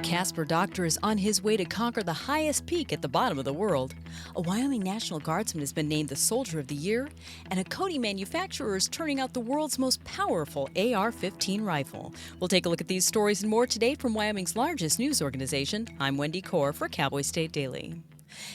A Casper doctor is on his way to conquer the highest peak at the bottom of the world. A Wyoming National Guardsman has been named the Soldier of the Year, and a Cody manufacturer is turning out the world's most powerful AR-15 rifle. We'll take a look at these stories and more today from Wyoming's largest news organization. I'm Wendy Corr for Cowboy State Daily.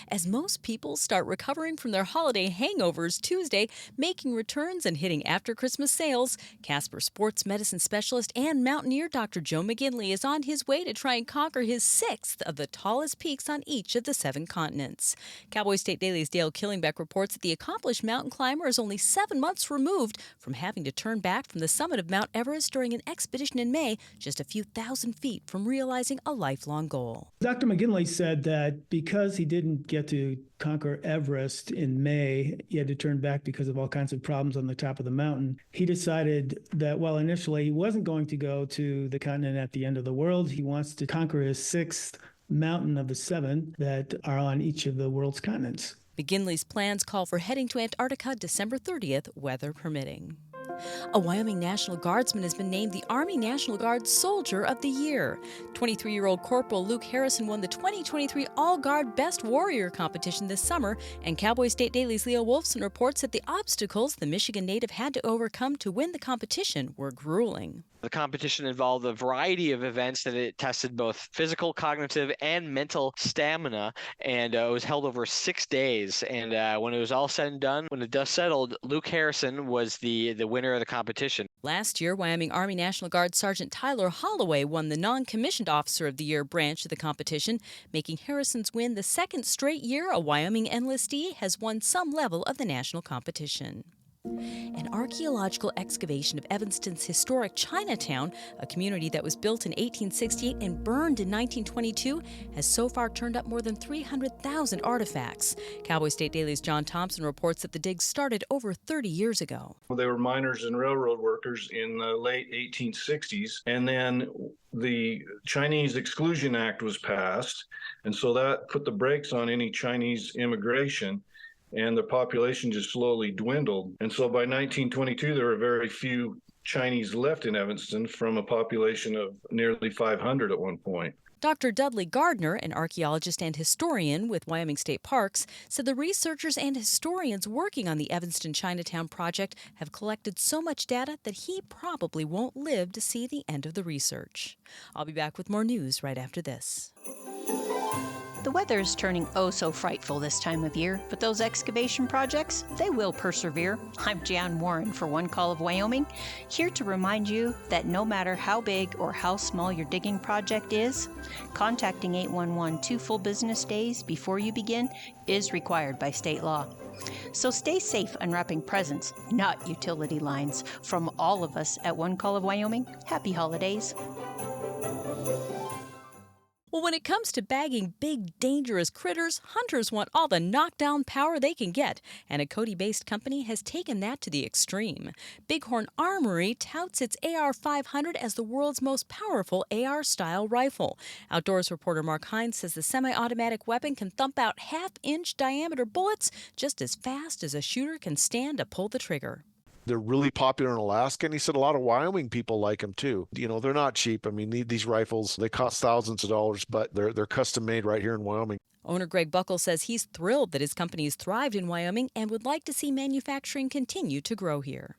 As most people start recovering from their holiday hangovers Tuesday, making returns and hitting after-Christmas sales, Casper sports medicine specialist and mountaineer Dr. Joe McGinley is on his way to try and conquer his sixth of the tallest peaks on each of the 7 continents. Cowboy State Daily's Dale Killingbeck reports that the accomplished mountain climber is only 7 months removed from having to turn back from the summit of Mount Everest during an expedition in May, just a few thousand feet from realizing a lifelong goal. Dr. McGinley said that because he didn't get to conquer Everest in May, he had to turn back because of all kinds of problems on the top of the mountain. He decided that while initially he wasn't going to go to the continent at the end of the world, he wants to conquer his 6th mountain of the 7 that are on each of the world's continents. McGinley's plans call for heading to Antarctica December 30th, weather permitting. A Wyoming National Guardsman has been named the Army National Guard Soldier of the Year. 23-year-old Corporal Luke Harrison won the 2023 All-Guard Best Warrior competition this summer, and Cowboy State Daily's Leo Wolfson reports that the obstacles the Michigan native had to overcome to win the competition were grueling. The competition involved a variety of events that it tested both physical, cognitive, and mental stamina, and it was held over 6 days. And when it was all said and done, when the dust settled, Luke Harrison was the winner of the competition. Last year, Wyoming Army National Guard Sergeant Tyler Holloway won the Non-Commissioned Officer of the Year branch of the competition, making Harrison's win the 2nd straight year a Wyoming enlistee has won some level of the national competition. An archaeological excavation of Evanston's historic Chinatown, a community that was built in 1868 and burned in 1922, has so far turned up more than 300,000 artifacts. Cowboy State Daily's John Thompson reports that the digs started over 30 years ago. Well, they were miners and railroad workers in the late 1860s, and then the Chinese Exclusion Act was passed, and so that put the brakes on any Chinese immigration, and the population just slowly dwindled. And so by 1922, there were very few Chinese left in Evanston from a population of nearly 500 at one point. Dr. Dudley Gardner, an archaeologist and historian with Wyoming State Parks, said the researchers and historians working on the Evanston Chinatown project have collected so much data that he probably won't live to see the end of the research. I'll be back with more news right after this. The weather is turning oh so frightful this time of year, but those excavation projects, they will persevere. I'm Jan Warren for One Call of Wyoming, here to remind you that no matter how big or how small your digging project is, contacting 811 2 full business days before you begin is required by state law. So stay safe unwrapping presents, not utility lines. From all of us at One Call of Wyoming, happy holidays. Well, when it comes to bagging big, dangerous critters, hunters want all the knockdown power they can get, and a Cody-based company has taken that to the extreme. Horn Armory touts its AR-500 as the world's most powerful AR-style rifle. Outdoors reporter Mark Hines says the semi-automatic weapon can thump out half-inch diameter bullets just as fast as a shooter can stand to pull the trigger. They're really popular in Alaska, and he said a lot of Wyoming people like them too. You know, they're not cheap. I mean, these rifles, they cost thousands of dollars, but they're custom made right here in Wyoming. Owner Greg Buckle says he's thrilled that his company has thrived in Wyoming and would like to see manufacturing continue to grow here.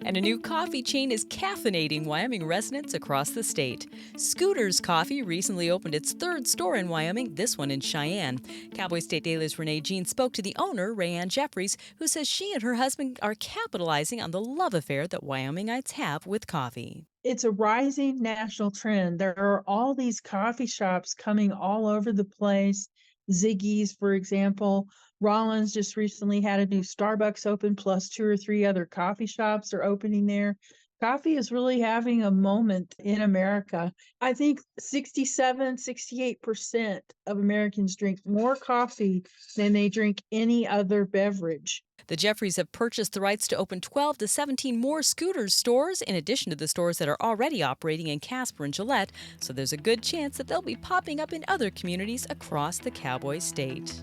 And a new coffee chain is caffeinating Wyoming residents across the state. Scooter's Coffee recently opened its 3rd store in Wyoming, this one in Cheyenne. Cowboy State Daily's Renee Jean spoke to the owner, Rayanne Jeffries, who says she and her husband are capitalizing on the love affair that Wyomingites have with coffee. It's a rising national trend. There are all these coffee shops coming all over the place. Ziggy's, for example. Rollins just recently had a new Starbucks open, plus 2 or 3 other coffee shops are opening there. Coffee is really having a moment in America. I think 68% of Americans drink more coffee than they drink any other beverage. The Jeffries have purchased the rights to open 12 to 17 more Scooters stores, in addition to the stores that are already operating in Casper and Gillette, so there's a good chance that they'll be popping up in other communities across the Cowboy State.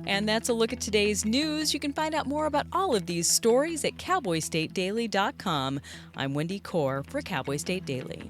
And that's a look at today's news. You can find out more about all of these stories at cowboystatedaily.com. I'm Wendy Corr for Cowboy State Daily.